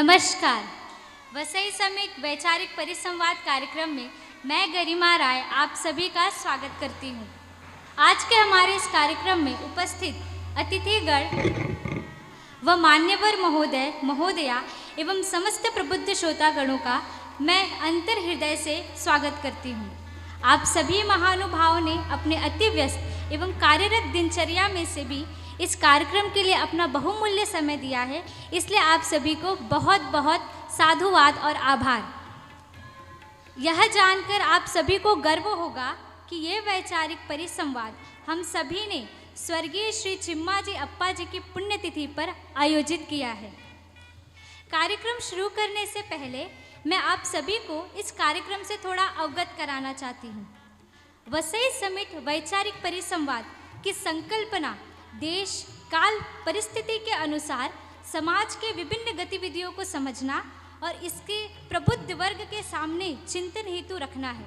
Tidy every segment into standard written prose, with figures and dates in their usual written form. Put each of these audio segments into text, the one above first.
नमस्कार। वसई समिट वैचारिक परिसंवाद कार्यक्रम में मैं गरिमा राय आप सभी का स्वागत करती हूँ। आज के हमारे इस कार्यक्रम में उपस्थित अतिथिगण व मान्यवर महोदय महोदया एवं समस्त प्रबुद्ध श्रोतागणों का मैं अंतर हृदय से स्वागत करती हूँ। आप सभी महानुभावों ने अपने अति व्यस्त एवं कार्यरत दिनचर्या में से भी इस कार्यक्रम के लिए अपना बहुमूल्य समय दिया है, इसलिए आप सभी को बहुत बहुत साधुवाद और आभार। यह जानकर आप सभी को गर्व होगा कि ये वैचारिक परिसंवाद हम सभी ने स्वर्गीय श्री चिम्माजी अप्पा जी की पुण्यतिथि पर आयोजित किया है। कार्यक्रम शुरू करने से पहले मैं आप सभी को इस कार्यक्रम से थोड़ा अवगत कराना चाहती हूँ। वसई समिट वैचारिक परिसंवाद की संकल्पना देश काल परिस्थिति के अनुसार समाज के विभिन्न गतिविधियों को समझना और इसके प्रबुद्ध वर्ग के सामने चिंतन हेतु रखना है।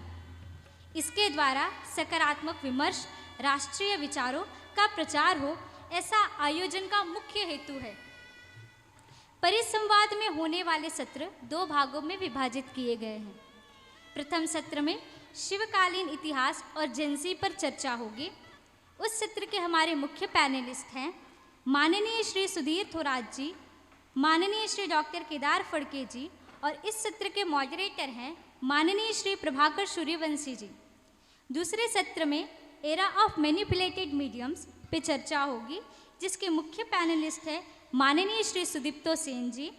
इसके द्वारा सकारात्मक विमर्श, राष्ट्रीय विचारों का प्रचार हो, ऐसा आयोजन का मुख्य हेतु है। परिसंवाद में होने वाले सत्र दो भागों में विभाजित किए गए हैं। प्रथम सत्र में शिवकालीन इतिहास और जेंजी पर चर्चा होगी। उस सत्र के हमारे मुख्य पैनलिस्ट हैं माननीय श्री सुधीर थोराट जी, माननीय श्री डॉक्टर केदार फड़के जी, और इस सत्र के मॉडरेटर हैं माननीय श्री प्रभाकर सूर्यवंशी जी। दूसरे सत्र में एरा ऑफ मैनिपुलेटेड मीडियम्स पे चर्चा होगी, जिसके मुख्य पैनलिस्ट हैं माननीय श्री सुदीप्तो सेन जी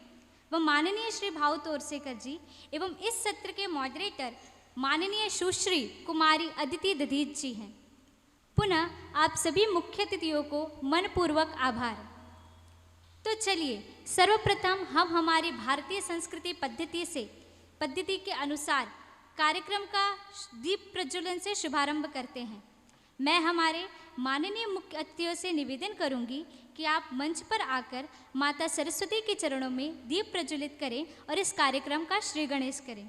व माननीय श्री भाव तोरसेकर जी, एवं इस सत्र के मॉडरेटर माननीय सुश्री कुमारी अदिति दधीच जी हैं। पुनः आप सभी मुख्य अतिथियों को मनपूर्वक आभार। तो चलिए सर्वप्रथम हम हमारी भारतीय संस्कृति पद्धति के अनुसार कार्यक्रम का दीप प्रज्वलन से शुभारंभ करते हैं। मैं हमारे माननीय मुख्य अतिथियों से निवेदन करूंगी कि आप मंच पर आकर माता सरस्वती के चरणों में दीप प्रज्वलित करें और इस कार्यक्रम का श्री गणेश करें।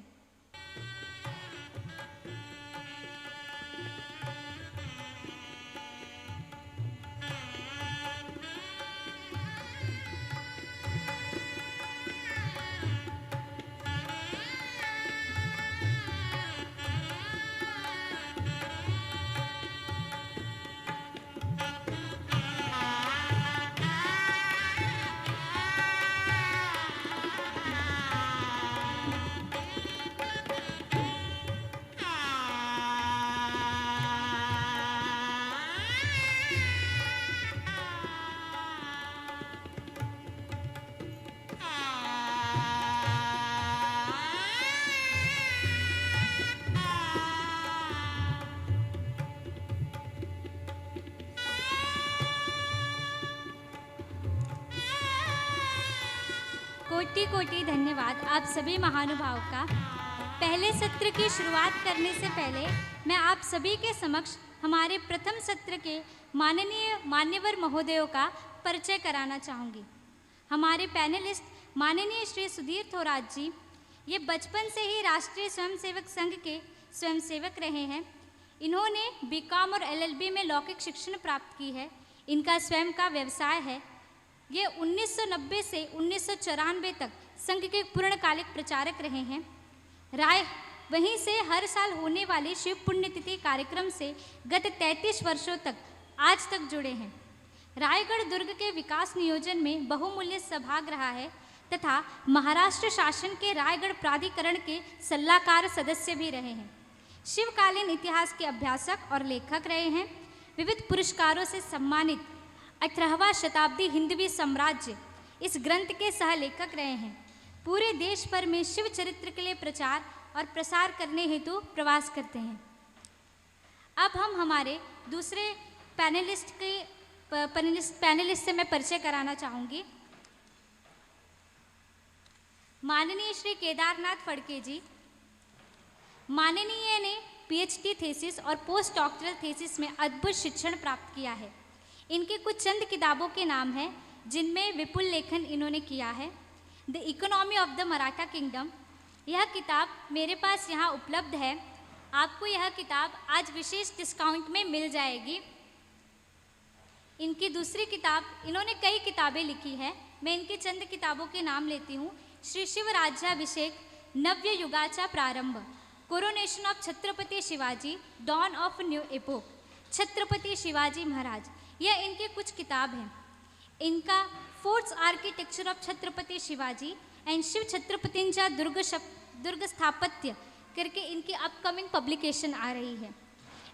कोटि कोटि धन्यवाद आप सभी महानुभाव का। पहले सत्र की शुरुआत करने से पहले मैं आप सभी के समक्ष हमारे प्रथम सत्र के मान्यवर महोदयों का परिचय कराना चाहूँगी। हमारे पैनलिस्ट माननीय श्री सुधीर थोराट जी, ये बचपन से ही राष्ट्रीय स्वयंसेवक संघ के स्वयंसेवक रहे हैं। इन्होंने बीकॉम और एलएलबी में लौकिक शिक्षण प्राप्त की है। इनका स्वयं का व्यवसाय है। ये 1990 से 1994 तक संघ के पूर्णकालिक प्रचारक रहे हैं। वहीं से हर साल होने वाले शिव पुण्यतिथि कार्यक्रम से गत 33 वर्षों तक आज तक जुड़े हैं। रायगढ़ दुर्ग के विकास नियोजन में बहुमूल्य सहभाग रहा है तथा महाराष्ट्र शासन के रायगढ़ प्राधिकरण के सलाहकार सदस्य भी रहे हैं। शिवकालीन इतिहास के अभ्यासक और लेखक रहे हैं। विविध पुरस्कारों से सम्मानित 18वां शताब्दी हिंदवी साम्राज्य इस ग्रंथ के सहलेखक रहे हैं। पूरे देश भर में शिव चरित्र के लिए प्रचार और प्रसार करने हेतु प्रवास करते हैं। अब हम हमारे दूसरे पैनलिस्ट से मैं परिचय कराना चाहूँगी। माननीय श्री केदारनाथ फड़के जी, माननीय ने पीएचडी थीसिस और पोस्ट डॉक्टरल थीसिस में अद्भुत शिक्षण प्राप्त किया है। इनके कुछ चंद किताबों के नाम हैं जिनमें विपुल लेखन इन्होंने किया है। The economy of the Maratha kingdom, यह किताब मेरे पास यहाँ उपलब्ध है। आपको यह किताब आज विशेष डिस्काउंट में मिल जाएगी। इनकी दूसरी किताब, इन्होंने कई किताबें लिखी हैं, मैं इनकी चंद किताबों के नाम लेती हूँ। श्री शिवराज्याभिषेक नव्य युगाचा प्रारंभ, coronation of Chhatrapati Shivaji, dawn of new epoch, Chhatrapati Shivaji Maharaj, यह इनके कुछ किताब हैं। इनका forts architecture of Chhatrapati Shivaji and Shiv छत्रपतींच्या दुर्ग स्थापत्य करके इनकी अपकमिंग पब्लिकेशन आ रही है।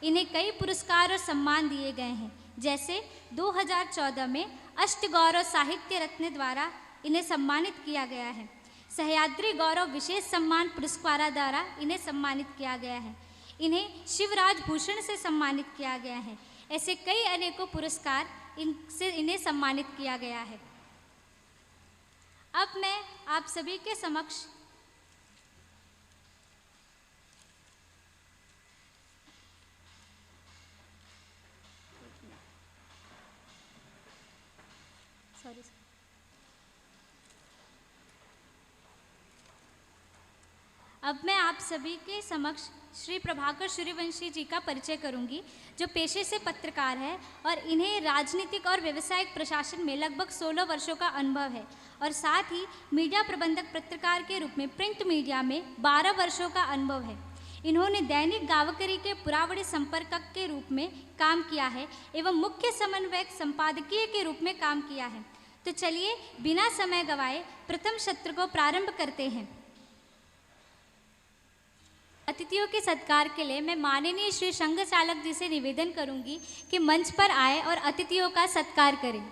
इन्हें कई पुरस्कार और सम्मान दिए गए हैं, जैसे 2014 में अष्टगौरव साहित्य रत्न द्वारा इन्हें सम्मानित किया गया है। सह्याद्री गौरव विशेष सम्मान पुरस्कारा द्वारा इन्हें सम्मानित किया गया है। इन्हें शिवराज भूषण से सम्मानित किया गया है। ऐसे कई अनेकों पुरस्कार इनसे इन्हें सम्मानित किया गया है। अब मैं आप सभी के समक्ष श्री प्रभाकर सूर्यवंशी जी का परिचय करूंगी, जो पेशे से पत्रकार है और इन्हें राजनीतिक और व्यावसायिक प्रशासन में लगभग 16 वर्षों का अनुभव है और साथ ही मीडिया प्रबंधक पत्रकार के रूप में प्रिंट मीडिया में 12 वर्षों का अनुभव है। इन्होंने दैनिक गावकरी के पुरावड़ी संपर्कक के रूप में काम किया है एवं मुख्य समन्वयक संपादकीय के रूप में काम किया है। तो चलिए बिना समय गवाए प्रथम सत्र को प्रारंभ करते हैं। अतिथियों के सत्कार के लिए मैं माननीय श्री संघ चालक जी से निवेदन करूंगी कि मंच पर आए और अतिथियों का सत्कार करें।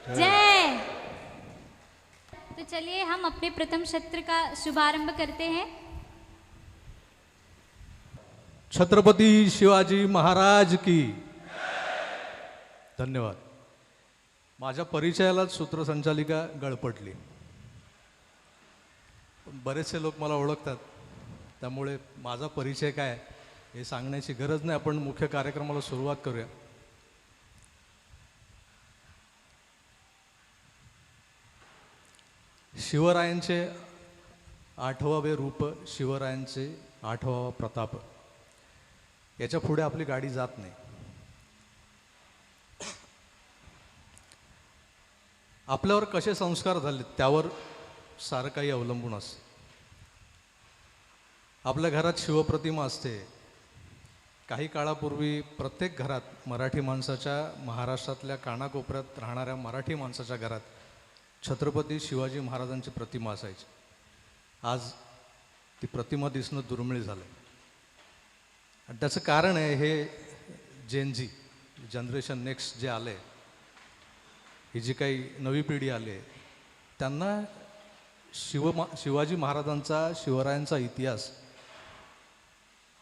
जय। तो चलिए हम अपने प्रथम सत्र का शुभारंभ करते हैं। छत्रपति शिवाजी महाराज की धन्यवाद। माझ्या परिचयालाच सूत्रसंचालिका गळपटली। बरेचसे लोक मला ओळखतात, त्यामुळे माझा परिचय काय हे सांगण्याची गरज नाही। आपण मुख्य कार्यक्रमाला सुरुवात करूया। शिवरायांचे 8वे रूप, शिवरायांचे 8वा प्रताप, याच्या पुढे आपली गाडी जात नाही। आपल्यावर कसे संस्कार झाले त्यावर सारं काही अवलंबून असते। आपल्या घरात शिवप्रतिमा असते। काही काळापूर्वी प्रत्येक घरात मराठी माणसाच्या, महाराष्ट्रातल्या कानाकोपऱ्यात राहणाऱ्या मराठी माणसाच्या घरात छत्रपती शिवाजी महाराजांची प्रतिमा असायची। आज ती प्रतिमा दिसणं दुर्मिळ झालं आणि त्याचं कारण आहे हे जेनजी जनरेशन नेक्स्ट जे आले, ही जी काही नवी पिढी आली, त्यांना शिवाजी महाराजांचा, शिवरायांचा इतिहास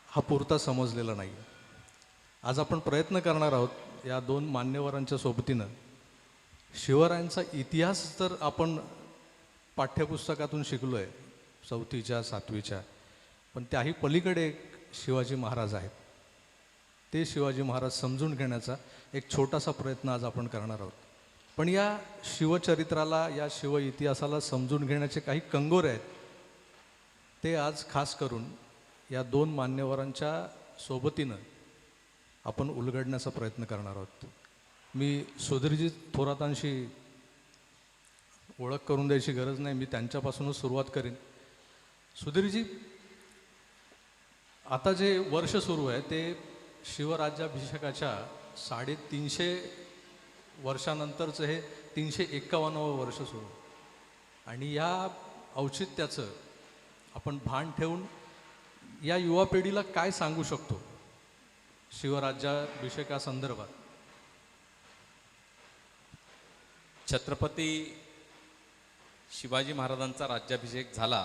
हा पुरता समजलेला नाही। आज आपण प्रयत्न करणार आहोत या दोन मान्यवरांच्या सोबतीनं शिवरायांचा इतिहास तर आपण पाठ्यपुस्तकातून शिकलो आहे 4वीच्या 7वीच्या, पण त्याही पलीकडे एक शिवाजी महाराज आहेत। ते शिवाजी महाराज समजून घेण्याचा एक छोटासा प्रयत्न आज आपण करणार आहोत। पण या शिवचरित्राला, या शिव इतिहासाला समजून घेण्याचे काही कंगोरे आहेत, ते आज खास करून या दोन मान्यवरांच्या सोबतीनं आपण उलगडण्याचा प्रयत्न करणार आहोत। मी सुधीरजी थोरातांशी ओळख करून द्यायची गरज नाही, मी त्यांच्यापासूनच सुरुवात करेन। सुधीरजी, आता जे वर्ष सुरू आहे ते शिवराज्याभिषेकाच्या 350 वर्षानंतरचं हे 351वं वर्ष सुरू, आणि या औचित्याचं आपण भान ठेवून या युवा पिढीला काय सांगू शकतो शिवराज्याभिषेकासंदर्भात? छत्रपती शिवाजी महाराजांचा राज्याभिषेक झाला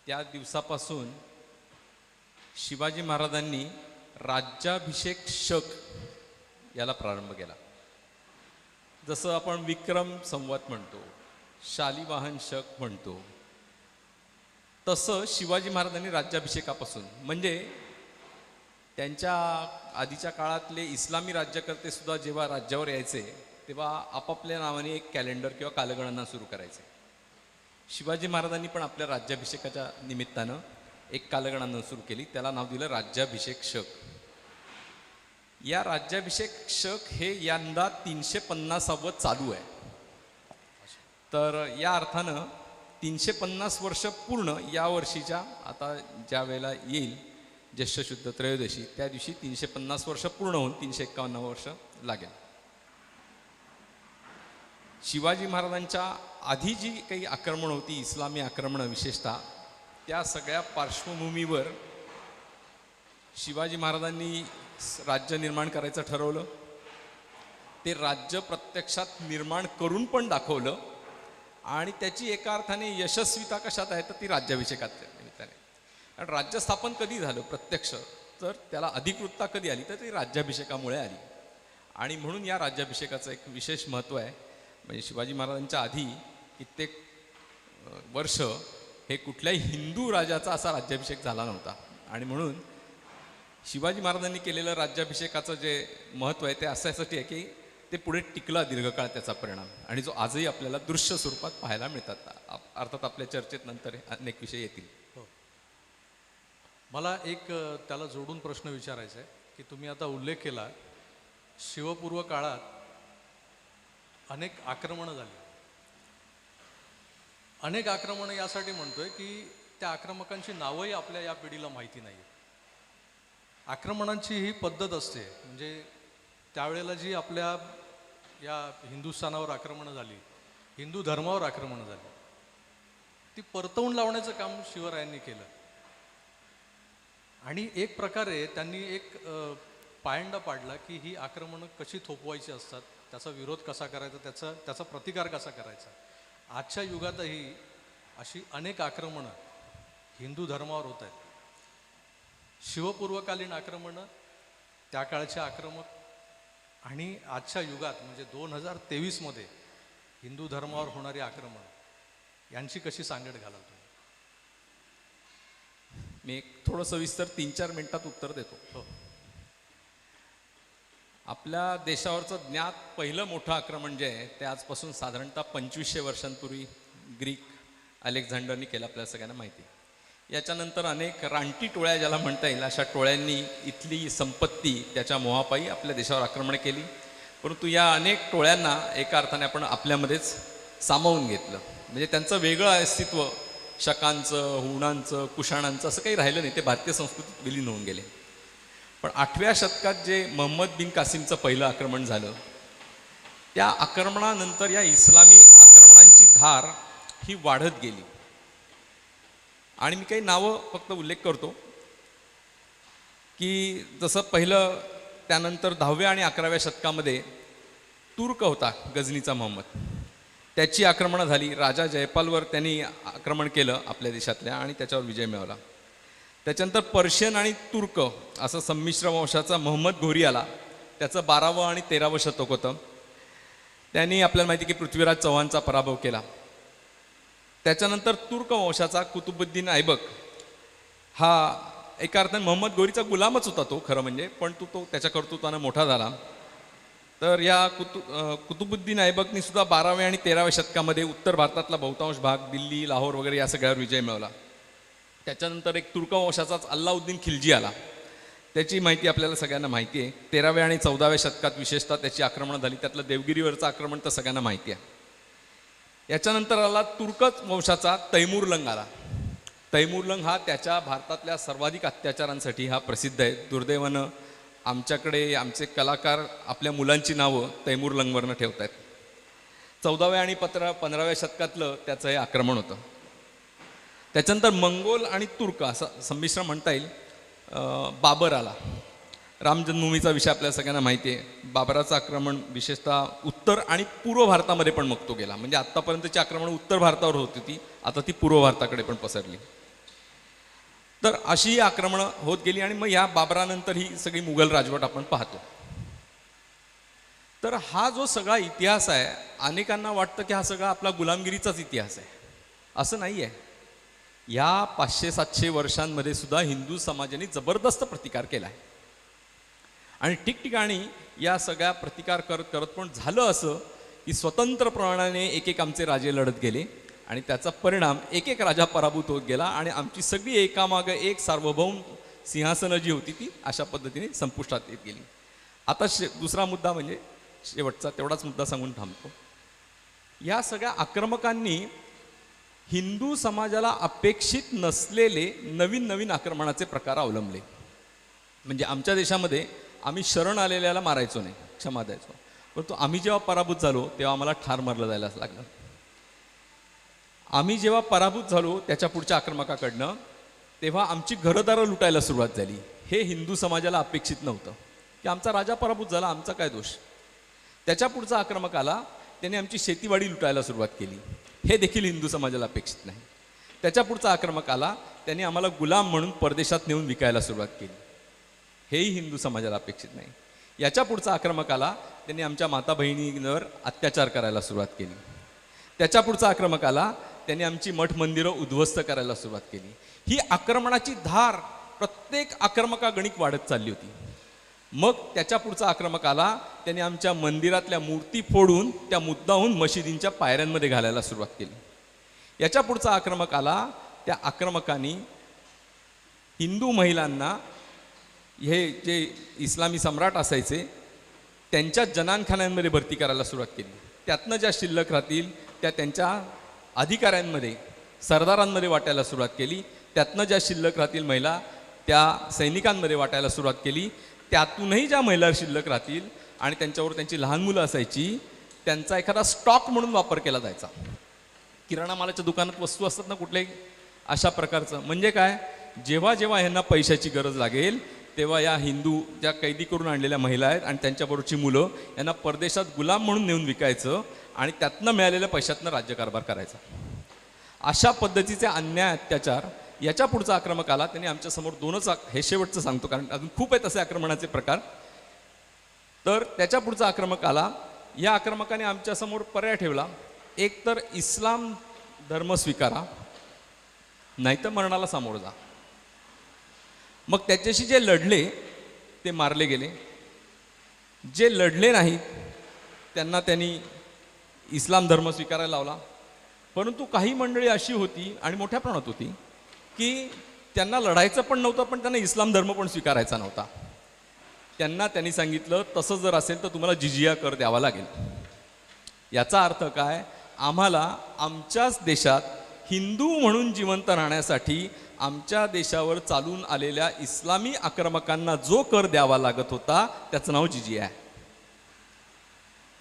त्या दिवसापासून शिवाजी महाराजांनी राज्याभिषेक शक याला प्रारंभ केला. जसं आपण विक्रम संवत म्हणतो, शालिवाहन शक म्हणतो, तसं शिवाजी महाराजांनी राज्याभिषेकापासून म्हणजे त्यांच्या आधीच्या काळातले इस्लामी राज्यकर्ते सुद्धा जेव्हा राज्यावर यायचे तेव्हा आपापल्या नावाने एक कॅलेंडर किंवा कालगणना सुरू करायचे. शिवाजी महाराजांनी पण आपल्या राज्याभिषेकाच्या निमित्तानं एक कालगणना सुरू केली, त्याला नाव दिलं राज्याभिषेक शक. या राज्याभिषेक शक हे यंदा 350वे चालू आहे. तर या अर्थानं 350 वर्ष पूर्ण या वर्षीच्या आता ज्या वेळेला येईल ज्येष्ठ शुद्ध त्रयोदशी त्या दिवशी 350 वर्ष पूर्ण होऊन 351 वर्ष लागेल. शिवाजी महाराजांच्या आधी जी काही आक्रमण होती, इस्लामी आक्रमणं विशेषतः, त्या सगळ्या पार्श्वभूमीवर शिवाजी महाराजांनी राज्य निर्माण करायचं ठरवलं. ते राज्य प्रत्यक्षात निर्माण करून पण दाखवलं आणि त्याची एका अर्थाने यशस्वीता कशात आहे तर ती राज्याभिषेकाच्या निमित्ताने. कारण राज्य स्थापन कधी झालं प्रत्यक्ष तर त्याला अधिकृतता कधी आली तर ती राज्याभिषेकामुळे आली. आणि म्हणून या राज्याभिषेकाचं एक विशेष महत्त्व आहे. म्हणजे शिवाजी महाराजांच्या आधी कित्येक वर्ष हे कुठल्याही हिंदू राजाचा असा राज्याभिषेक झाला नव्हता. आणि म्हणून शिवाजी महाराजांनी केलेलं राज्याभिषेकाचं जे महत्त्व आहे ते अशासाठी आहे की ते पुढे टिकला दीर्घकाळ त्याचा परिणाम, आणि जो आजही आपल्याला दृश्य स्वरूपात पाहायला मिळतात. अर्थात आपल्या चर्चेत नंतर अनेक विषय येतील. मला एक त्याला जोडून प्रश्न विचारायचा आहे की तुम्ही आता उल्लेख केला शिवपूर्व काळात अनेक आक्रमणं झाली. अनेक आक्रमणं यासाठी म्हणतोय की त्या आक्रमकांची नावंही आपल्या या पिढीला माहिती नाही. आक्रमणांची ही पद्धत असते, म्हणजे त्यावेळेला जी आपल्या या हिंदुस्थानावर आक्रमणं झाली, हिंदू धर्मावर आक्रमणं झाली, ती परतवून लावण्याचं काम शिवरायांनी केलं. आणि एक प्रकारे त्यांनी एक पायंडा पाडला की ही आक्रमणं कशी थोपवायची असतात, त्याचा विरोध कसा करायचा, त्याचा प्रतिकार कसा करायचा. आजच्या युगातही अशी अनेक आक्रमणं हिंदू धर्मावर होत आहेत. शिवपूर्वकालीन आक्रमणं, त्या काळचे आक्रमक आणि आजच्या युगात म्हणजे 2023मध्ये हिंदू धर्मावर होणारी आक्रमणं यांची कशी सांगड घालाल तुम्ही? मी एक थोडं सविस्तर 3-4 मिनिटात उत्तर देतो. हो. आपल्या देशावरचं ज्ञात पहिलं मोठं आक्रमण जे आहे ते आजपासून साधारणतः 2500 वर्षांपूर्वी ग्रीक अलेक्झांडरनी केलं, आपल्याला सगळ्यांना माहिती. याच्यानंतर अनेक रानटी टोळ्या ज्याला म्हणता येईल अशा टोळ्यांनी इथली संपत्ती त्याच्या मोहापायी आपल्या देशावर आक्रमण केली. परंतु या अनेक टोळ्यांना एका अर्थाने आपण आपल्यामध्येच सामावून घेतलं. म्हणजे त्यांचं वेगळं अस्तित्व शकांचं, हुणांचं, कुशाणांचं असं काही राहिलं नाही, ते भारतीय संस्कृतीत विलीन होऊन गेले. पण 8व्या शतकात जे मोहम्मद बिन कासिमचं पहिलं आक्रमण झालं, त्या आक्रमणानंतर या इस्लामी आक्रमणांची धार ही वाढत गेली. आणि मी काही नावं फक्त उल्लेख करतो की जसं पहिलं, त्यानंतर 10व्या आणि 11व्या शतकामध्ये तुर्क होता गजनीचा मोहम्मद, त्याची आक्रमणं झाली. राजा जयपालवर त्यांनी आक्रमण केलं आपल्या देशातल्या आणि त्याच्यावर विजय मिळवला. त्याच्यानंतर पर्शियन आणि तुर्क असं संमिश्र वंशाचा मोहम्मद घोरी आला, त्याचं 12वं आणि 13वं शतक होतं. त्यांनी आपल्याला माहिती की पृथ्वीराज चव्हाणचा पराभव केला. त्याच्यानंतर तुर्क वंशाचा कुतुबुद्दीन ऐबक हा एका अर्थाने मोहम्मद घोरीचा गुलामच होता तो खरं म्हणजे, पण तो त्याच्या कर्तृत्वानं मोठा झाला. तर या कुतुबुद्दीन ऐबकनी सुद्धा 12व्या आणि 13व्या शतकामध्ये उत्तर भारतातला बहुतांश भाग, दिल्ली, लाहोर वगैरे या सगळ्यावर विजय मिळवला. त्याच्यानंतर एक तुर्क वंशाचाच अल्लाउद्दीन खिलजी आला, त्याची माहिती आपल्याला सगळ्यांना माहिती आहे. 13व्या आणि 14व्या शतकात विशेषतः त्याची आक्रमणं झाली. त्यातलं देवगिरीवरचं आक्रमण तर सगळ्यांना माहिती आहे. याच्यानंतर आला तुर्कच वंशाचा तैमूरलंग आला. तैमूरलंग हा त्याच्या भारतातल्या सर्वाधिक अत्याचारांसाठी हा प्रसिद्ध आहे. दुर्दैवानं आमच्याकडे आमचे कलाकार आपल्या मुलांची नावं तैमूरलंगवरनं ठेवत आहेत. 14व्या आणि 15व्या शतकातलं त्याचं हे आक्रमण होतं. त्याच्यानंतर मंगोल आणि तुर्क असं संमिश्र म्हणता येईल. बाबर आला. राम जन्मभूमीचा विषय आपल्याला सगळ्यांना माहिती आहे. बाबराचं आक्रमण विशेषतः उत्तर आणि पूर्व भारतामध्ये पण मग तो गेला. म्हणजे आत्तापर्यंतची आक्रमणं उत्तर भारतावर होती ती, आता ती पूर्व भारताकडे पण पसरली. तर अशी ही आक्रमणं होत गेली आणि मग या बाबरानंतर ही सगळी मुघल राजवट आपण पाहतो. तर हा जो सगळा इतिहास आहे, अनेकांना वाटतं की हा सगळा आपला गुलामगिरीचाच इतिहास आहे. असं नाही आहे. या 500-700 वर्षांमध्ये सुद्धा हिंदू समाजाने जबरदस्त प्रतिकार केला आहे आणि ठिकठिकाणी या सगळ्या प्रतिकार करत करत पण झालं असं की स्वतंत्रपणाने एक एक आमचे राजे लढत गेले आणि त्याचा परिणाम एक एक राजा पराभूत होत गेला आणि आमची सगळी एकामागे एक सार्वभौम सिंहासनं जी होती ती अशा पद्धतीने संपुष्टात येत गेली. आता दुसरा मुद्दा म्हणजे शेवटचा, तेवढाच मुद्दा सांगून थांबतो. या सगळ्या आक्रमकांनी हिंदू समाजाला अपेक्षित नसलेले नवीन नवीन आक्रमणाचे प्रकार अवलंबले. म्हणजे आमच्या देशामध्ये आम्ही शरण आलेल्याला मारायचो नाही, क्षमा द्यायचो, परंतु आम्ही जेव्हा पराभूत झालो तेव्हा आम्हाला ठार मारलं जायला लागलं. आम्ही जेव्हा पराभूत झालो त्याच्या पुढच्या आक्रमकाकडनं, तेव्हा आमची घरदारं लुटायला सुरुवात झाली. हे हिंदू समाजाला अपेक्षित नव्हतं की आमचा राजा पराभूत झाला, आमचा काय दोष. त्याच्या पुढचा आक्रमक आला, त्याने आमची शेतीवाडी लुटायला सुरुवात केली. हे देखील हिंदू समाजाला अपेक्षित नाही. त्याच्या पुढचा आक्रमक आला, त्याने आम्हाला गुलाम म्हणून परदेशात नेऊन विकायला सुरुवात केली. हेही हिंदू समाजाला अपेक्षित नाही. याच्या पुढचा आक्रमक आला, त्यांनी आमच्या माता बहिणींवर अत्याचार करायला सुरुवात केली. त्याच्या पुढचा आक्रमक आला, त्यांनी आमची मठ मंदिरं उद्ध्वस्त करायला सुरुवात केली. ही आक्रमणाची धार प्रत्येक आक्रमकागणिक वाढत चालली होती. मग त्याच्या पुढचा आक्रमक आला, त्याने आमच्या मंदिरातल्या मूर्ती फोडून त्या मुद्दाहून मशिदींच्या पायऱ्यांमध्ये घालायला सुरुवात केली. याच्या पुढचा आक्रमक आला, त्या आक्रमकांनी हिंदू महिलांना, हे जे इस्लामी सम्राट असायचे, त्यांच्या जनानखान्यांमध्ये भरती करायला सुरुवात केली. त्यातनं ज्या शिल्लक राहतील त्या त्यांच्या अधिकाऱ्यांमध्ये, सरदारांमध्ये वाटायला सुरुवात केली. त्यातनं ज्या शिल्लक राहतील महिला त्या सैनिकांमध्ये वाटायला सुरुवात केली. त्यातूनही ज्या महिला शिल्लक राहतील आणि त्यांच्यावर त्यांची लहान मुलं असायची, त्यांचा एखादा स्टॉक म्हणून वापर केला जायचा. किराणा मालाच्या दुकानात वस्तू असतात ना कुठल्याही अशा प्रकारचं. म्हणजे काय, जेव्हा जेव्हा ह्यांना पैशाची गरज लागेल तेव्हा या हिंदू ज्या कैदी करून आणलेल्या महिला आहेत आणि त्यांच्याबरोबरची मुलं यांना परदेशात गुलाम म्हणून नेऊन विकायचं आणि त्यातनं मिळालेल्या पैशातनं राज्यकारभार करायचा. अशा पद्धतीचे अन्याय अत्याचार. याच्या पुढचा आक्रमक आला, त्यांनी आमच्यासमोर दोनच, हे शेवटचं सांगतो कारण अजून खूप आहेत असे आक्रमणाचे प्रकार. तर त्याच्या पुढचा आक्रमक आला, या आक्रमकाने आमच्यासमोर पर्याय ठेवला, एक तर इस्लाम धर्म स्वीकारा, नाहीतर मरणाला सामोरं जा. मग त्याच्याशी जे लढले ते मारले गेले. जे लढले नाहीत त्यांना त्यांनी इस्लाम धर्म स्वीकारायला लावला. परंतु काही मंडळी अशी होती आणि मोठ्या प्रमाणात होती की त्यांना लढायचं पण नव्हतं, पण त्यांना इस्लाम धर्म पण स्वीकारायचा नव्हता. त्यांना त्यांनी सांगितलं, तसं जर असेल तर तुम्हाला जिजिया कर द्यावा लागेल. याचा अर्थ काय, आम्हाला आमच्याच देशात हिंदू म्हणून जिवंत राहण्यासाठी आमच्या देशावर चालून आलेल्या इस्लामी आक्रमकांना जो कर द्यावा लागत होता त्याचं नाव जिजिया आहे.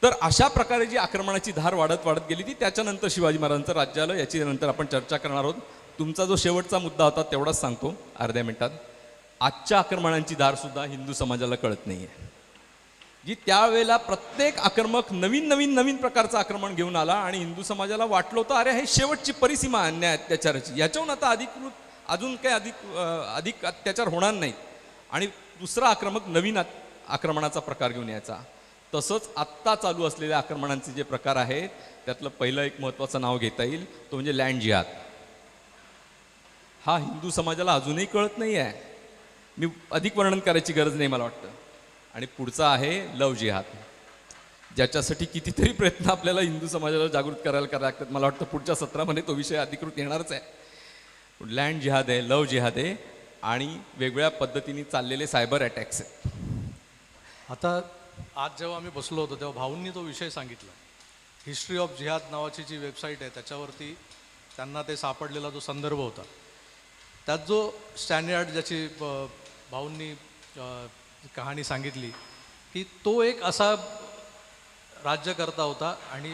तर अशा प्रकारे जी आक्रमणाची धार वाढत वाढत गेली ती त्याच्यानंतर शिवाजी महाराजांचं राज्य आलं. याची नंतर आपण चर्चा करणार आहोत. तुमचा जो शेवटचा मुद्दा होता तेवढाच सांगतो अर्ध्या मिनिटात. आजच्या आक्रमणांची धार सुद्धा हिंदू समाजाला कळत नाही आहे. जी त्यावेळेला प्रत्येक आक्रमक नवीन नवीन नवीन प्रकारचं आक्रमण घेऊन आला आणि हिंदू समाजाला वाटलं होतं अरे हे शेवटची परिसीमा अन्याय अत्याचाराची, याच्याहून आता अजून काही अधिक अत्याचार होणार नाहीत आणि दुसरा आक्रमक नवीन आक्रमणाचा प्रकार घेऊन यायचा. तसंच आत्ता चालू असलेल्या आक्रमणांचे जे प्रकार आहेत त्यातलं पहिलं एक महत्त्वाचं नाव घेता येईल तो म्हणजे लँड जिहाद. हा हिंदू समाजाला अजूनही कळत नाही आहे. मी अधिक वर्णन करायची गरज नाही मला वाटतं. आणि पुढचा आहे लव जिहाद, ज्याच्यासाठी कितीतरी प्रयत्न आपल्याला हिंदू समाजाला जागृत करायला लागतात. मला वाटतं पुढच्या सत्रामध्ये तो विषय अधिकृत येणारच आहे. लँड जिहाद आहे, लव जिहाद आहे आणि वेगवेगळ्या पद्धतीने चाललेले सायबर अटॅक्स आहेत. आता आज जेव्हा आम्ही बसलो होतो तेव्हा भाऊंनी तो विषय सांगितला. हिस्ट्री ऑफ जिहाद नावाची जी वेबसाईट आहे त्याच्यावरती त्यांना ते सापडलेला जो संदर्भ होता त्यात जो स्टॅनयार्ड ज्याची भाऊंनी कहाणी सांगितली की तो एक असा राज्यकर्ता होता आणि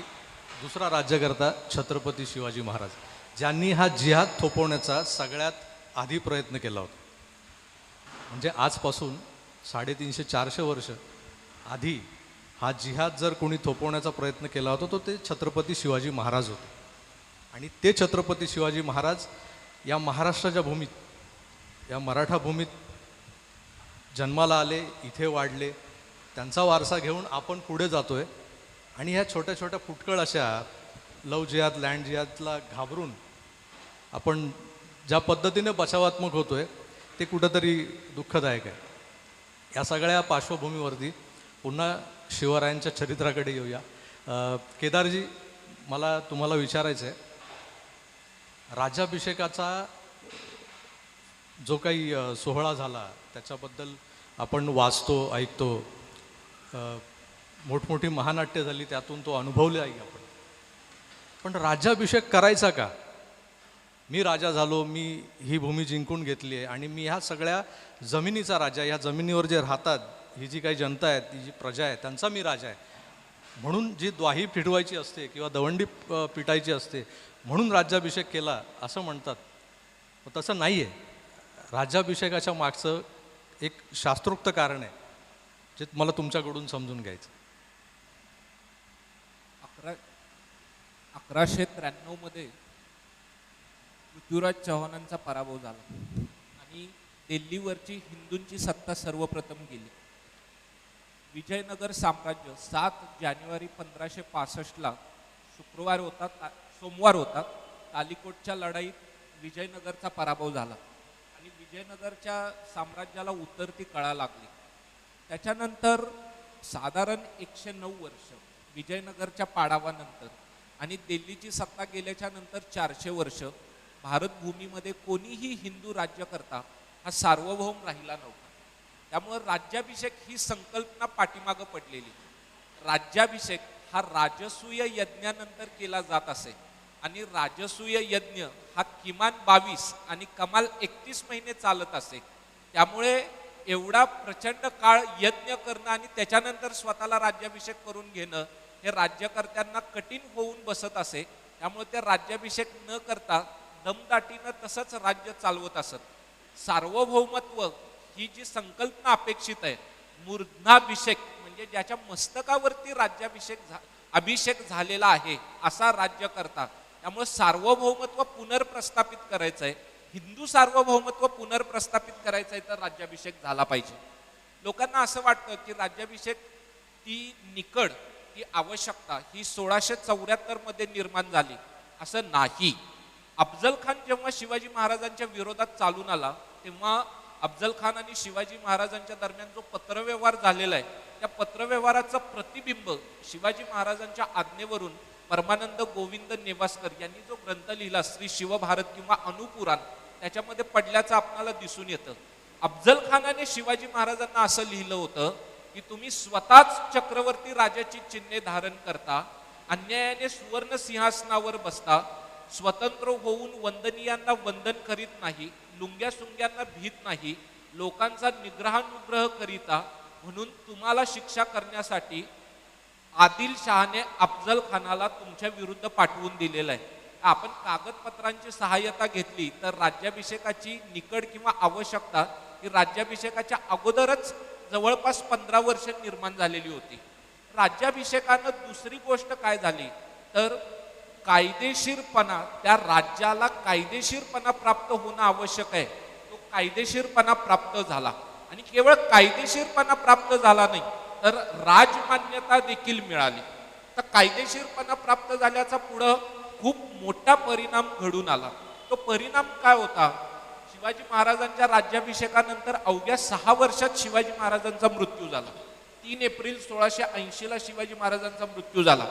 दुसरा राज्यकर्ता छत्रपती शिवाजी महाराज, ज्यांनी हा जिहाद थोपवण्याचा सगळ्यात आधी प्रयत्न केला होता. म्हणजे आजपासून 350-400 वर्ष आधी हा जिहाद जर कोणी थोपवण्याचा प्रयत्न केला होता तो ते छत्रपती शिवाजी महाराज होते. आणि ते छत्रपती शिवाजी महाराज या महाराष्ट्राच्या भूमीत या मराठा भूमीत जन्माला आले, इथे वाढले, त्यांचा वारसा घेऊन आपण पुढे जातोय आणि ह्या छोट्या छोट्या फुटकळ अशा लव जिहाद लँड जिहादला घाबरून आपण ज्या पद्धतीने बचावात्मक होतोय ते कुठंतरी दुःखदायक आहे. या सगळ्या पार्श्वभूमीवरती पुन्हा शिवरायांच्या चरित्राकडे येऊया. केदारजी, मला तुम्हाला विचारायचं आहे, राज्याभिषेकाचा जो काही सोहळा झाला त्याच्याबद्दल आपण वाचतो, ऐकतो, मोठमोठी महानाट्य झाली, त्यातून तो अनुभवले आहे आपण. पण राज्याभिषेक करायचा का? मी राजा झालो, मी ही भूमी जिंकून घेतली आहे आणि मी ह्या सगळ्या जमिनीचा राजा, ह्या जमिनीवर जे राहतात, ही जी काही जनता आहे, ती जी प्रजा आहे, त्यांचा मी राजा आहे, म्हणून जी द्वाही फिटवायची असते किंवा दवंडी पिटायची असते म्हणून राज्याभिषेक केला असं म्हणतात. तसं नाही आहे. राज्याभिषेकाच्या मागचं एक शास्त्रोक्त कारण आहे जे मला तुमच्याकडून समजून घ्यायचं. 1193 मध्ये पृथ्वीराज चव्हाणांचा पराभव झाला आणि दिल्लीवरची हिंदूंची सत्ता सर्वप्रथम गेली. विजयनगर साम्राज्य 7 जानेवारी 1565ला सोमवार होता, तालिकोटच्या लढाईत विजयनगरचा पराभव झाला आणि विजयनगरच्या साम्राज्याला उतरती कळा लागली. त्याच्यानंतर साधारण 109 वर्ष विजयनगरच्या पाडावानंतर आणि दिल्लीची सत्ता गेल्याच्या नंतर 400 वर्ष भारतभूमीमध्ये कोणीही हिंदू राज्यकर्ता हा सार्वभौम राहिला नव्हता. त्यामुळे राज्याभिषेक ही संकल्पना पाठीमागं पडलेली. राज्याभिषेक हा राजसूय यज्ञानंतर केला जात असे आणि राजसूय यज्ञ हा किमान 22 आणि कमाल 31 महिने चालत असे. त्यामुळे एवढा प्रचंड काळ यज्ञ करणं आणि त्याच्यानंतर स्वतःला राज्याभिषेक करून घेणं हे राज्यकर्त्यांना कठीण होऊन बसत असे. त्यामुळे ते राज्याभिषेक न करता दमदाटीनं तसंच राज्य चालवत असत. सार्वभौमत्व ही जी संकल्पना अपेक्षित आहे, मूर्धनाभिषेक म्हणजे ज्याच्या मस्तकावरती अभिषेक झालेला आहे असा राज्यकर्ता. त्यामुळे सार्वभौमत्व पुनर्प्रस्थापित करायचं आहे, हिंदू सार्वभौमत्व पुनर्प्रस्थापित करायचं आहे तर राज्याभिषेक झाला पाहिजे. लोकांना असं वाटतं की राज्याभिषेक ती निकड, ती आवश्यकता ही 1674 मध्ये निर्माण झाली. असं नाही. अफजल खान जेव्हा शिवाजी महाराजांच्या विरोधात चालून आला तेव्हा अफजल खान आणि शिवाजी महाराजांच्या दरम्यान जो पत्रव्यवहार झालेला आहे त्या पत्रव्यवहाराचं प्रतिबिंब शिवाजी महाराजांच्या आज्ञेवरून परमानंद गोविंद नेवासकर यांनी जो ग्रंथ लिहिला श्री शिवभारत किंवा अनुपुराण त्याच्यामध्ये पडल्याचं आपल्याला दिसून येतं. अफजल खानाने शिवाजी महाराजांना असं लिहिलं होतं की तुम्ही स्वतःच चक्रवर्ती राजाची चिन्हे धारण करता, अन्यायाने सुवर्ण सिंहासनावर बसता, स्वतंत्र होऊन वंदनीयांना वंदन करीत नाही, लुंग्या सुंग्यांना भीत नाही, लोकांचा निग्रहानुग्रह करिता, म्हणून तुम्हाला शिक्षा करण्यासाठी आदिल शहाने अफजल खानाला तुमच्या विरुद्ध पाठवून दिलेलं आहे. आपण कागदपत्रांची सहाय्यता घेतली तर राज्याभिषेकाची निकड किंवा आवश्यकता ही राज्याभिषेकाच्या अगोदरच जवळपास 15 वर्ष निर्माण झालेली होती. राज्याभिषेकानं दुसरी गोष्ट काय झाली तर कायदेशीरपणा, त्या राज्याला कायदेशीरपणा प्राप्त होणं आवश्यक आहे. तो कायदेशीरपणा प्राप्त झाला आणि केवळ कायदेशीरपणा प्राप्त झाला नाही तर राजमान्यता देखील मिळाली. तर कायदेशीरपणा प्राप्त झाल्याचा पुढं खूप मोठा परिणाम घडून आला. तो परिणाम काय होता? शिवाजी महाराजांच्या राज्याभिषेकानंतर अवघ्या 6 वर्षात शिवाजी महाराजांचा मृत्यू झाला. 3 एप्रिल 1680ला शिवाजी महाराजांचा मृत्यू झाला.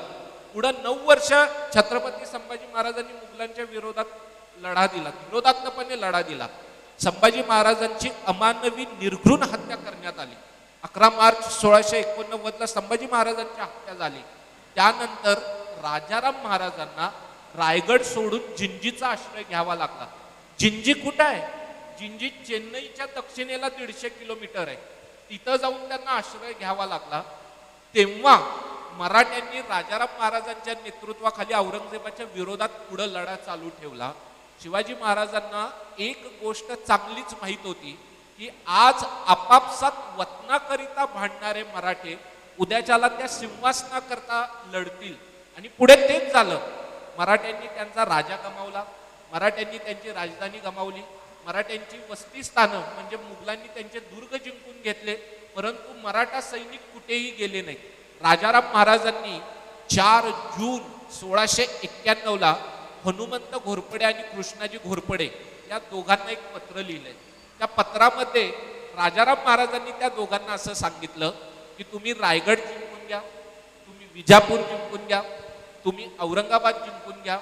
पुढं 9 वर्ष छत्रपती संभाजी महाराजांनी मुघलांच्या विरोधात लढा दिला, विरोधात्मकपणे लढा दिला. संभाजी महाराजांची अमानवी निर्घृण हत्या करण्यात आली. 11 मार्च 1689ला संभाजी महाराजांची हत्या झाली. त्यानंतर राजाराम महाराजांना रायगड सोडून जिंजीचा आश्रय घ्यावा लागला. जिंजी कुठं आहे? जिंजी चेन्नईच्या दक्षिणेला 150 किलोमीटर आहे. तिथं जाऊन त्यांना आश्रय घ्यावा लागला. तेव्हा मराठ्यांनी राजाराम महाराजांच्या नेतृत्वाखाली औरंगजेबाच्या विरोधात पुढे लढा चालू ठेवला. शिवाजी महाराजांना एक गोष्ट चांगलीच माहीत होती की आज आपापसात वतनाकरिता भांडणारे मराठे उद्याच्याला त्या सिंहासनाकरता लढतील आणि पुढे तेच झालं. मराठ्यांनी त्यांचा राजा गमावला, मराठ्यांनी त्यांची राजधानी गमावली, मराठ्यांची वस्ती स्थानं म्हणजे मुघलांनी त्यांचे दुर्ग जिंकून घेतले, परंतु मराठा सैनिक कुठेही गेले नाहीत. राजाराम महाराजांनी 4 जून 1691 हनुमंत घोरपडे आणि कृष्णाजी घोरपडे या दोघांना एक पत्र लिहिलंय. त्या पत्रामध्ये राजाराम महाराजांनी त्या दोघांना असं सांगितलं की तुम्ही रायगड जिंकून घ्या, तुम्ही विजापूर जिंकून घ्या, तुम्ही औरंगाबाद जिंकून घ्या,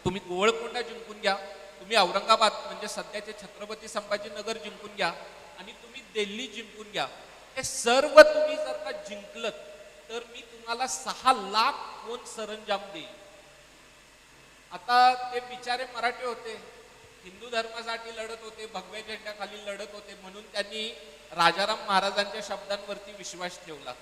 तुम्ही गोवळकोंडा जिंकून घ्या, तुम्ही औरंगाबाद म्हणजे सध्याचे छत्रपती संभाजीनगर जिंकून घ्या आणि तुम्ही दिल्ली जिंकून घ्या. हे सर्व तुम्ही जर का जिंकलत तर मी तुम्हाला 6 लाख कोण सरंजाम देईल. आता ते बिचारे मराठे होते, हिंदू धर्मासाठी लढत होते, भगव्या झेंड्याखाली लढत होते, म्हणून त्यांनी राजाराम महाराजांच्या शब्दांवरती विश्वास ठेवला.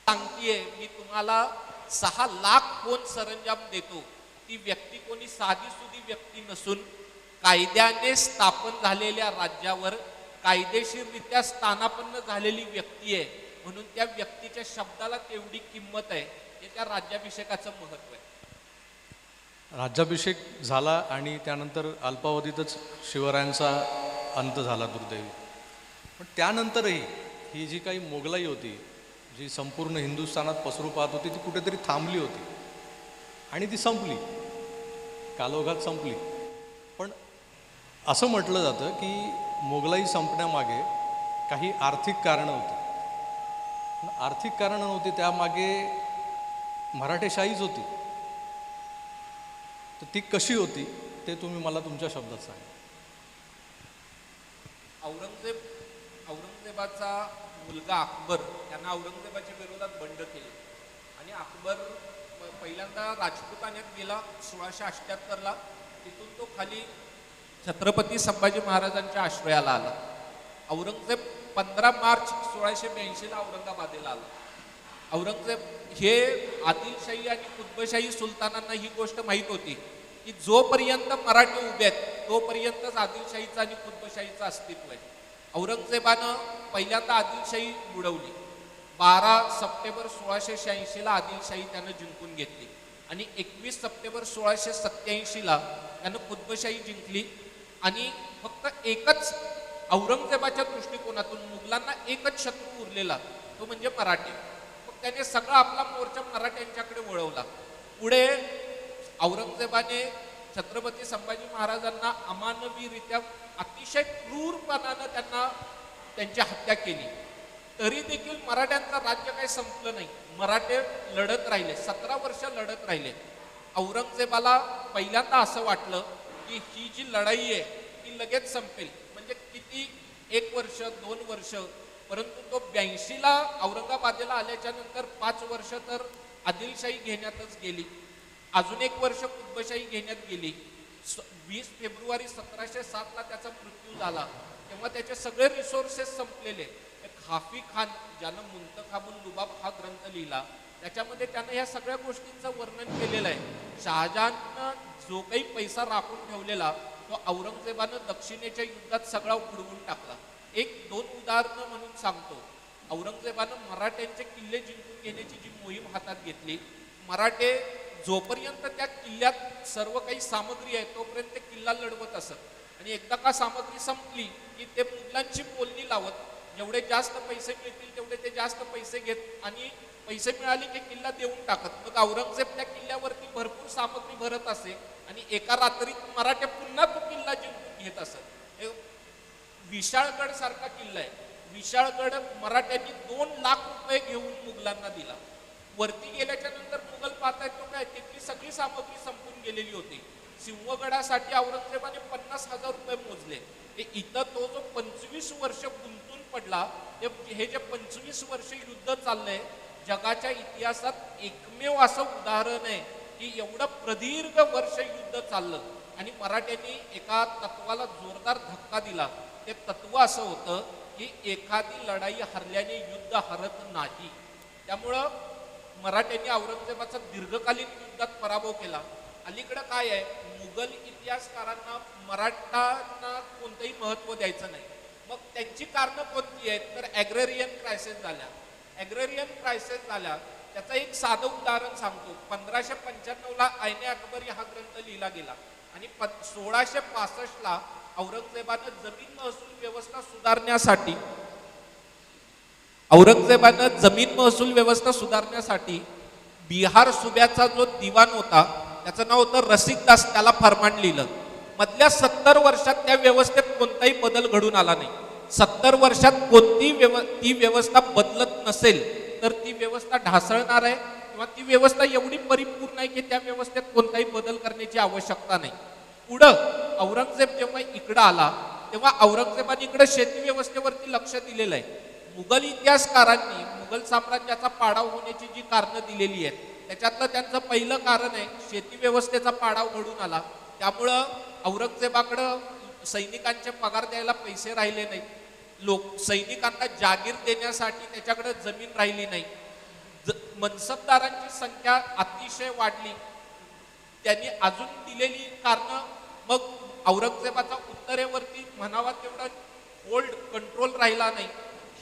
सांगतीये मी तुम्हाला 6 लाख कोण सरंजाम देतो. ती व्यक्ती कोणी साधी सुधी व्यक्ती नसून कायद्याने स्थापन झालेल्या राज्यावर कायदेशीररित्या स्थानापन्न झालेली व्यक्ती आहे, म्हणून त्या व्यक्तीच्या शब्दाला तेवढी किंमत आहे. हे त्या राज्याभिषेकाचं महत्व आहे. राज्याभिषेक झाला आणि त्यानंतर अल्पावधीतच शिवरायांचा अंत झाला दुर्दैवी. पण त्यानंतरही ही जी काही मोगलाई होती, जी संपूर्ण हिंदुस्थानात पसरू पाहत होती, ती कुठेतरी थांबली होती आणि ती संपली, कालोघात संपली. पण असं म्हटलं जातं की मोगलाई संपण्यामागे काही आर्थिक कारणं होती. आर्थिक कारणं नव्हती, त्यामागे मराठेशाहीच होती. तर ती कशी होती ते तुम्ही मला तुमच्या शब्दात सांगा. औरंगजेबाचा मुलगा अकबर यांना औरंगजेबाच्या विरोधात बंड केले आणि अकबर पहिल्यांदा राजपुतान्यात गेला 1678ला. तिथून तो खाली छत्रपती संभाजी महाराजांच्या आश्रयाला आला. औरंगजेब 15 मार्च 1682ला औरंगाबादेला आला. औरंगजेब हे आदिलशाही आणि कुतबशाही सुलतानांना ही गोष्ट माहीत होती की जोपर्यंत मराठे उभे आहेत तोपर्यंतच आदिलशाहीचं आणि कुतबशाहीचं अस्तित्व आहे. औरंगजेबानं पहिल्यांदा आदिलशाही बुडवली. 12 सप्टेंबर 1686ला आदिलशाही त्यानं जिंकून घेतली आणि 21 सप्टेंबर 1687ला त्यानं कुतबशाही जिंकली. आणि फक्त एकच औरंगजेबाच्या दृष्टिकोनातून मुघलांना एकच शत्रू उरलेला, तो म्हणजे मराठे. मग त्याने सगळा आपला मोर्चा मराठ्यांच्याकडे वळवला. पुढे औरंगजेबाने छत्रपती संभाजी महाराजांना अमानवीरित्या अतिशय क्रूरपणानं त्यांची हत्या केली. तरी देखील मराठ्यांचं राज्य काही संपलं नाही. मराठे लढत राहिले, 17 वर्ष लढत राहिले. औरंगजेबाला पहिल्यांदा असं वाटलं की ही जी लढाई आहे ती लगेच संपेल, म्हणजे किती 1 वर्ष 2 वर्ष. परंतु तो 82ला औरंगाबादेला आल्याच्या नंतर 5 वर्ष तर आदिलशाही घेण्यातच गेली, अजून 1 वर्ष कुतबशाही घेण्यात गेली. 20 फेब्रुवारी 1707ला त्याचा मृत्यू झाला. तेव्हा त्याचे सगळे रिसोर्सेस संपलेले. हाफी खान ज्यानं मुंतखाबुल लुबाब हा ग्रंथ लिहिला त्याच्यामध्ये त्यानं ह्या सगळ्या गोष्टींचं वर्णन केलेलं आहे. शहाजहाननं जो काही पैसा राखून ठेवलेला तो औरंगजेबानं दक्षिणेच्या युद्धात सगळा उडवून टाकला. 1-2 उदाहरणं म्हणून सांगतो. औरंगजेबानं मराठ्यांचे किल्ले जिंकून घेण्याची जी मोहीम हातात घेतली, मराठे जोपर्यंत त्या किल्ल्यात सर्व काही सामग्री आहे तोपर्यंत किल्ला लढवत असत आणि एकदा का सामग्री संपली की ते मुघलांची बोलणी लावत, जेवढे जास्त पैसे मिळतील तेवढे ते जास्त पैसे घेत आणि पैसे मिळाले की किल्ला देऊन टाकत. मग औरंगजेब त्या किल्ल्यावरती भरपूर सामग्री भरत असे आणि एका रात्रीत मराठे पुन्हा तो किल्ला जिंकून घेत असत. विशाळगड सारखा किल्ला आहे. विशाळगड मराठ्यांनी 2 लाख रुपये घेऊन मुघलांना दिला. वरती गेल्याच्या नंतर मुघल पाहतायत तो काय तिथली सगळी सामग्री संपून गेलेली होती. सिंहगडासाठी औरंगजेबाने 50,000 रुपये मोजले. ते इथं तो जो 25 वर्ष गुंतून पडला, हे जे 25 वर्ष युद्ध चाललंय जगाच्या इतिहासात एकमेव असं उदाहरण आहे की एवढं प्रदीर्घ वर्ष युद्ध चाललं आणि मराठ्यांनी एका तत्वाला जोरदार धक्का दिला. ते तत्व असं होतं की एखादी लढाई हरल्याने युद्ध हरत नाही. त्यामुळं मराठ्यांनी औरंगजेबाचा दीर्घकालीन युद्धात पराभव केला. अलीकडं काय आहे, मुघल इतिहासकारांना मराठांना कोणतंही महत्त्व द्यायचं नाही. मग त्यांची कारणं कोणती आहेत तर ॲग्रेरियन क्रायसिस झाल्या. ॲग्रेरियन क्रायसिस झाल्या त्याचं एक साधं उदाहरण सांगतो. 1595ला आईने अकबरी हा ग्रंथ लिहिला गेला आणि 1665ला औरंगजेबानं जमीन महसूल व्यवस्था सुधारण्यासाठी औरंगजेबानं जमीन महसूल व्यवस्था सुधारण्यासाठी बिहार सुब्याचा जो दिवाण होता त्याचं नाव होतं रसिकदास, त्याला फरमान लिहिलं. मधल्या 70 वर्षात त्या व्यवस्थेत कोणताही बदल घडून आला नाही. 70 वर्षात ती व्यवस्था बदलत नसेल तर ती व्यवस्था ढासळणार आहे किंवा ती व्यवस्था एवढी परिपूर्ण आहे की त्या व्यवस्थेत कोणताही बदल करण्याची आवश्यकता नाही. पुढं औरंगजेब जेव्हा इकडं आला तेव्हा औरंगजेबाने इकडे शेती व्यवस्थेवरती लक्ष दिलेलं आहे. मुघल इतिहासकारांनी मुघल साम्राज्याचा पाडाव होण्याची जी कारणं दिलेली आहेत त्याच्यातलं त्यांचं पहिलं कारण आहे शेती व्यवस्थेचा पाडाव घडून आला. त्यामुळं औरंगजेबाकडं सैनिकांचे पगार द्यायला पैसे राहिले नाहीत. सैनिकांना जागीर देण्यासाठी त्याच्याकडे जमीन राहिली नाही. मनसबदारांची संख्या अतिशय वाढली. त्यांनी अजून दिलेली कारणं, मग औरंगजेबाचा उत्तरेवरती म्हणावा तेवढा होल्ड कंट्रोल राहिला नाही.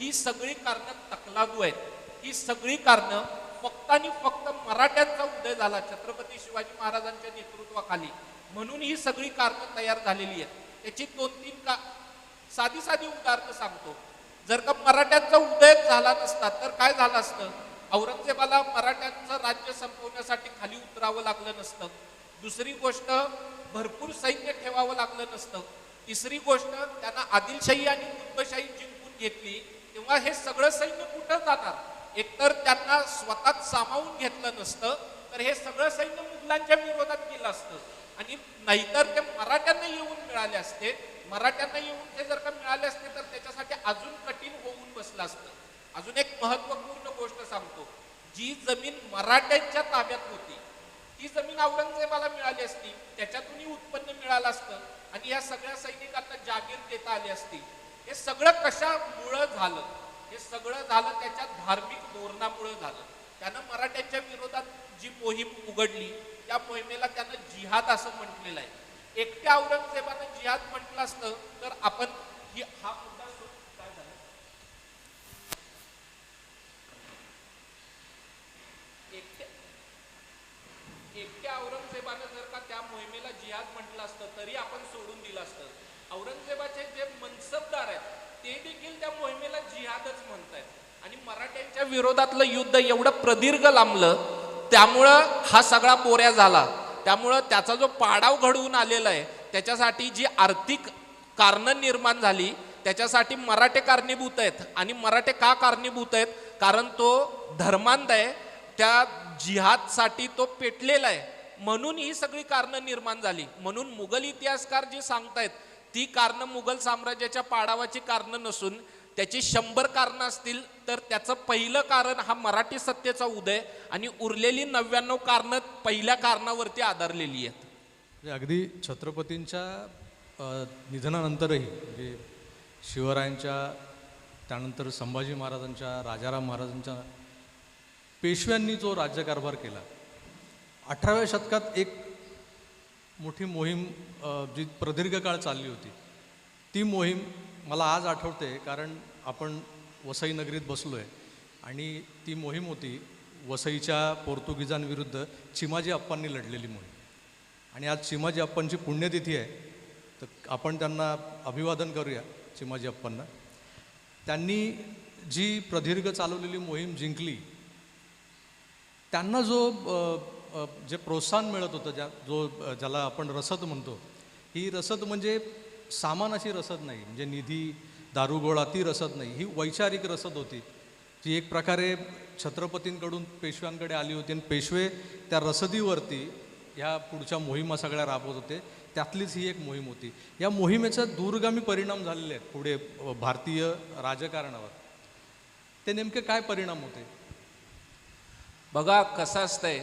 ही सगळी कारणं तकलादू आहेत. ही सगळी कारणं फक्त आणि फक्त मराठ्यांचा उदय झाला छत्रपती शिवाजी महाराजांच्या नेतृत्वाखाली, म्हणून ही सगळी कारणं तयार झालेली आहेत. त्याची 2-3 साधी उदाहरणं सांगतो. जर का मराठ्यांचा उदय झाला नसता तर काय झालं असतं? औरंगजेबाला मराठ्यांचं राज्य संपवण्यासाठी खाली उतरावं लागलं नसतं. दुसरी गोष्ट, भरपूर सैन्य ठेवावं लागलं नसतं. तिसरी गोष्ट, त्यांना आदिलशाही आणि कुतुबशाही जिंकून घेतली तेव्हा हे सगळं सैन्य कुठं जाणार? एकतर त्यांना स्वतःच सामावून घेतलं नसतं तर हे सगळं सैन्य मुघलांच्या विरोधात गेलं असतं, आणि नाहीतर ते मराठ्यांना येऊन मिळाले असते. मराठ्यांना येऊन ते जर का मिळाले असते तर त्याच्यासाठी अजून कठीण होऊन बसलं असतं. अजून एक महत्वपूर्ण गोष्ट सांगतो. जी जमीन मराठ्यांच्या ताब्यात होती ती जमीन औरंगजेबाला मिळाली असती, त्याच्यातूनही उत्पन्न मिळालं असतं आणि या सगळ्या सैनिकांना जागीर देता आली असती. हे सगळं कशामुळं झालं? हे सगळं झालं त्याच्या धार्मिक धोरणामुळे झालं. त्यानं मराठ्यांच्या विरोधात जी मोहीम उघडली त्या मोहिमेला त्यानं जिहाद असं म्हटलेलं आहे. एकट्या औरंगजेबानं जिहाद म्हटलं असतं तर आपण हा मुद्दा काय झाला, एकट्या औरंगजेबानं जर का त्या मोहिमेला जिहाद म्हटलं असतं तरी आपण सोडून दिलं असतं. औरंगजेबाचे जे मनसबदार आहेत ते देखील त्या मोहिमेला जिहादच म्हणतायत, आणि मराठ्यांच्या विरोधातलं युद्ध एवढं प्रदीर्घ लांबलं त्यामुळं हा सगळा बोऱ्या झाला. त्यामुळं त्याचा जो पाडाव घडवून आलेला आहे त्याच्यासाठी जी आर्थिक कारणं निर्माण झाली त्याच्यासाठी मराठे कारणीभूत आहेत. आणि मराठे का कारणीभूत आहेत? कारण तो धर्मांध आहे, त्या जिहादसाठी तो पेटलेला आहे, म्हणून ही सगळी कारणं निर्माण झाली. म्हणून मुघल इतिहासकार जी सांगतायत ती कारणं मुघल साम्राज्याच्या पाडावाची कारणं नसून त्याची 100 कारणं असतील तर त्याचं पहिलं कारण हा मराठी सत्तेचा उदय, आणि उरलेली 99 कारणं पहिल्या कारणावरती आधारलेली आहेत. अगदी छत्रपतींच्या निधनानंतरही म्हणजे शिवरायांच्या, त्यानंतर संभाजी महाराजांच्या, राजाराम महाराजांच्या, पेशव्यांनी जो राज्यकारभार केला 18व्या शतकात एक मोठी मोहीम जी प्रदीर्घ काळ चालली होती. ती मोहीम मला आज आठवते कारण आपण वसई नगरीत बसलो आहे, आणि ती मोहीम होती वसईच्या पोर्तुगीजांविरुद्ध चिमाजी अप्पांनी लढलेली मोहीम. आणि आज चिमाजी अप्पांची पुण्यतिथी आहे, तर आपण त्यांना अभिवादन करूया चिमाजी अप्पांना. त्यांनी जी प्रदीर्घ चालवलेली मोहीम जिंकली, त्यांना जे प्रोत्साहन मिळत होतं, ज्याला आपण रसद म्हणतो, ही रसद म्हणजे सामानाची रसद नाही, म्हणजे निधी दारुगोळा ती रसद नाही, ही वैचारिक रसद होती जी एक प्रकारे छत्रपतींकडून पेशव्यांकडे आली होती, आणि पेशवे त्या रसदीवरती ह्या पुढच्या मोहिमा सगळ्या राबवत होते. त्यातलीच ही एक मोहीम होती. या मोहिमेचा दूरगामी परिणाम झालेले आहेत पुढे भारतीय राजकारणावर. ते नेमके काय परिणाम होते? बघा कसं असतंय,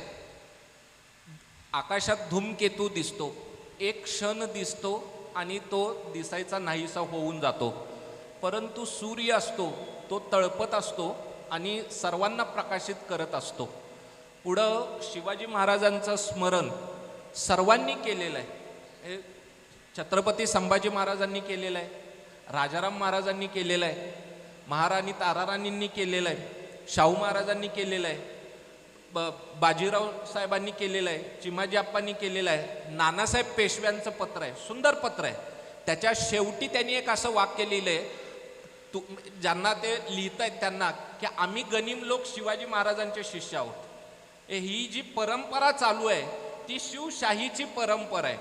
आकाशात धूमकेतू दिसतो, एक क्षण दिसतो आणि तो दिसायचा नाहीसा होऊन जातो, परंतु सूर्य असतो तो तळपत असतो आणि सर्वांना प्रकाशित करत असतो. पुढं शिवाजी महाराजांचं स्मरण सर्वांनी केलेलं आहे. हे छत्रपती संभाजी महाराजांनी केलेलं आहे, राजाराम महाराजांनी केलेलं आहे, महाराणी ताराराणींनी केलेलं आहे, शाहू महाराजांनी केलेलं आहे, बाजीराव साहेबांनी केलेलं आहे, चिमाजी अप्पांनी केलेलं आहे, नानासाहेब पेशव्यांचं पत्र आहे, सुंदर पत्र आहे. त्याच्या शेवटी त्यांनी एक असं वाक्य लिहिलंय, ज्यांना ते लिहित आहेत त्यांना, की आम्ही गनिम लोक शिवाजी महाराजांचे शिष्य आहोत. ही जी परंपरा चालू आहे ती शिवशाहीची परंपरा आहे.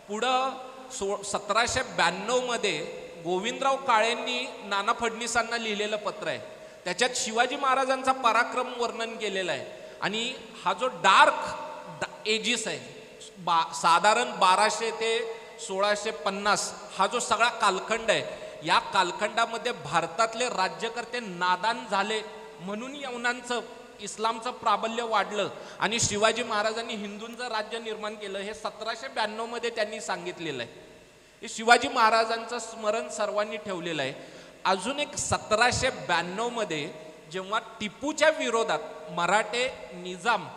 पुढं 1792 मध्ये गोविंदराव काळेंनी नाना फडणवीसांना लिहिलेलं पत्र आहे, त्याच्यात शिवाजी महाराजांचा पराक्रम वर्णन केलेलं आहे. आणि हा जो डार्क एजिस आहे, साधारण 1200 ते 1650 हा जो सगळा कालखंड आहे, या कालखंडामध्ये भारतातले राज्यकर्ते नादान झाले म्हणून यवनांचं इस्लामचं प्राबल्य वाढलं आणि शिवाजी महाराजांनी हिंदूंचं राज्य निर्माण केलं. हे 1792 मध्ये त्यांनी सांगितलेलं आहे. हे शिवाजी महाराजांचं स्मरण सर्वांनी ठेवलेलं आहे. अजून एक 1792 मध्ये जेव्हा टिपूच्या विरोधात मराठे, निजाम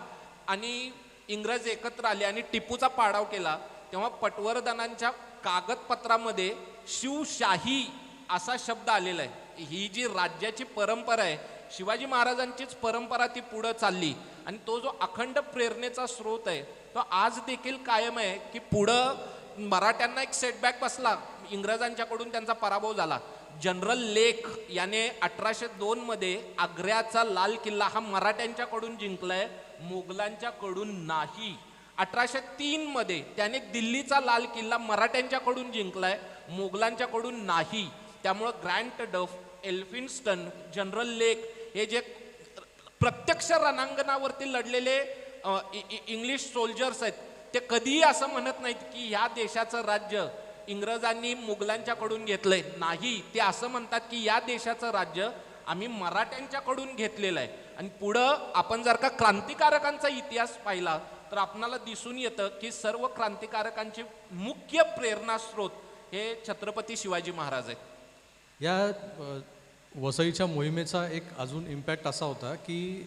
आणि इंग्रज एकत्र आले आणि टिपूचा पाडाव केला, तेव्हा पटवर्धनांच्या कागदपत्रामध्ये शिवशाही असा शब्द आलेला आहे. ही जी राज्याची परंपरा आहे, शिवाजी महाराजांचीच परंपरा ती पुढं चालली आणि तो जो अखंड प्रेरणेचा स्रोत आहे तो आज देखील कायम आहे. की पुढं मराठ्यांना एक सेटबॅक बसला, इंग्रजांच्याकडून त्यांचा पराभव झाला. जनरल लेक याने 1802 मध्ये आग्र्याचा लाल किल्ला हा मराठ्यांच्याकडून जिंकलाय, मोगलांच्याकडून नाही. 1803 मध्ये त्याने दिल्लीचा लाल किल्ला मराठ्यांच्याकडून जिंकलाय, मोगलांच्याकडून नाही. त्यामुळं ग्रँट डफ, एल्फिन्स्टन, जनरल लेक हे जे प्रत्यक्ष रणांगणावरती लढलेले इंग्लिश सोल्जर्स आहेत, ते कधीही असं म्हणत नाहीत की ह्या देशाचं राज्य इंग्रजांनी मुघलांच्याकडून घेतलंय. नाही, ते असं म्हणतात की या देशाचं राज्य आम्ही मराठ्यांच्याकडून घेतलेलं आहे. आणि पुढं आपण जर का क्रांतिकारकांचा इतिहास पाहिला तर आपणाला दिसून येतं की सर्व क्रांतिकारकांचे मुख्य प्रेरणास्रोत हे छत्रपती शिवाजी महाराज आहेत. या वसईच्या मोहिमेचा एक अजून इम्पॅक्ट असा होता की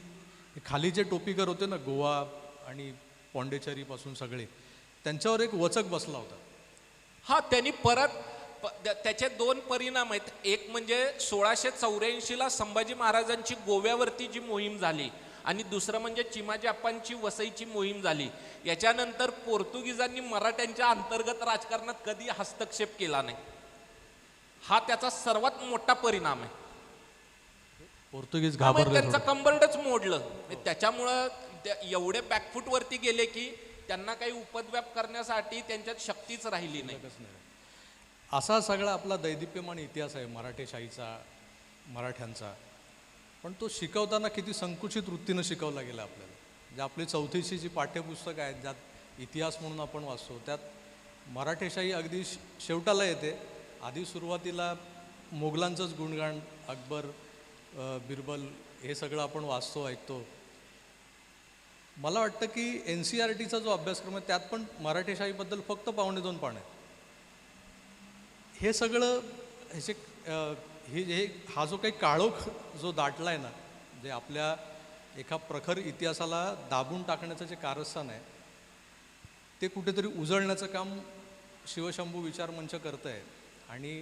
खाली जे टोपीकर होते ना, गोवा आणि पॉंडेचेरीपासून सगळे, त्यांच्यावर एक वचक बसला होता. हा, त्यांनी परत त्याचे दोन परिणाम आहेत. एक म्हणजे 1684 संभाजी महाराजांची गोव्यावरती जी मोहीम झाली आणि दुसरं म्हणजे चिमाजी अप्पांची वसईची मोहीम झाली. याच्यानंतर पोर्तुगीजांनी मराठ्यांच्या अंतर्गत राजकारणात कधी हस्तक्षेप केला नाही. हा त्याचा सर्वात मोठा परिणाम आहे. पोर्तुगीज घाबरले, त्यांचं कंबरडच मोडलं. त्याच्यामुळं एवढे बॅकफूट वरती गेले की त्यांना काही उपद्व्याप करण्यासाठी त्यांच्यात शक्तीच राहिली नाही. असा सगळा आपला दैदिप्यमान इतिहास आहे मराठेशाहीचा, मराठ्यांचा. पण तो शिकवताना किती संकुचित वृत्तीनं शिकवला गेला आपल्याला. जे आपली 4थीची जी पाठ्यपुस्तकं आहेत, ज्यात इतिहास म्हणून आपण वाचतो, त्यात मराठेशाही अगदी शेवटाला येते. आधी सुरुवातीला मोगलांचंच गुणगान, अकबर, बिरबल हे सगळं आपण वाचतो, ऐकतो. मला वाटतं की NCERTचा जो अभ्यासक्रम आहे त्यात पण मराठेशाहीबद्दल फक्त 2.5 पान आहेत. हे सगळं हा जो काही काळोख जो दाटला आहे ना, जे आपल्या एका प्रखर इतिहासाला दाबून टाकण्याचं जे कारस्थान आहे, ते कुठेतरी उजळण्याचं काम शिवशंभू विचार मंच करत आहे. आणि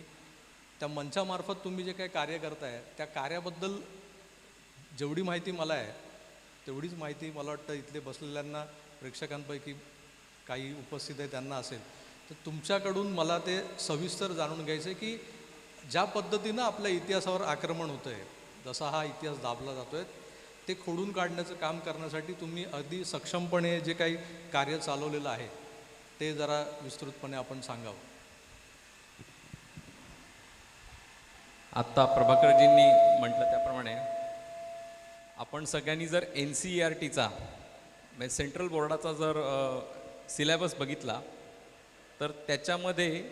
त्या मंचामार्फत तुम्ही जे काही कार्य करताय त्या कार्याबद्दल जेवढी माहिती मला आहे तेवढीच माहिती मला वाटतं इथले बसलेल्यांना, प्रेक्षकांपैकी काही उपस्थित आहे त्यांना असेल. तर तुमच्याकडून मला ते सविस्तर जाणून घ्यायचं आहे की ज्या पद्धतीनं आपल्या इतिहासावर आक्रमण होतं आहे, जसा हा इतिहास दाबला जातो आहे, ते खोडून काढण्याचं काम करण्यासाठी तुम्ही अगदी सक्षमपणे जे काही कार्य चालवलेलं आहे ते जरा विस्तृतपणे आपण सांगावं. आत्ता प्रभाकरजींनी म्हटलं त्याप्रमाणे आपण सगळ्यांनी जर NCERTचा म्हणजे सेंट्रल बोर्डाचा जर सिलेबस बघितला तर त्याच्यामध्ये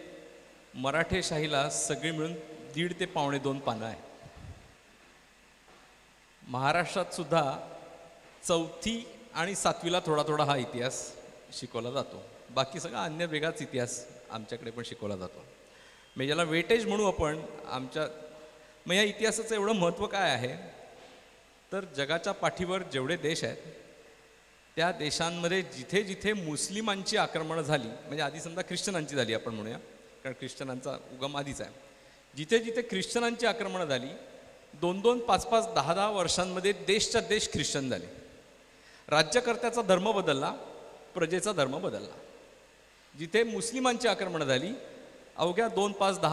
मराठेशाहीला सगळी मिळून 1.5 ते 2.25 पानं आहे. महाराष्ट्रात सुद्धा 4थी आणि 7वीला थोडा थोडा हा इतिहास शिकवला जातो. बाकी सगळा अन्य वेगळाच इतिहास आमच्याकडे पण शिकवला जातो. म्हणजे याला वेटेज म्हणू आपण आमच्या. मग या इतिहासाचं एवढं महत्त्व काय आहे तर जगाच्या पाठीवर जेवढे देश आहेत त्या देशांमध्ये जिथे जिथे मुस्लिमांची आक्रमणं झाली, म्हणजे आधी समजा ख्रिश्चनांची झाली आपण म्हणूया, कारण ख्रिश्चनांचा उगम आधीच आहे, जिथे जिथे ख्रिश्चनांची आक्रमणं झाली 2-2, 5-5, 10-10 वर्षांमध्ये देशच्या देश ख्रिश्चन झाले. राज्यकर्त्याचा धर्म बदलला, प्रजेचा धर्म बदलला. जिथे मुस्लिमांची आक्रमणं झाली अवघ्या 2, 5, 10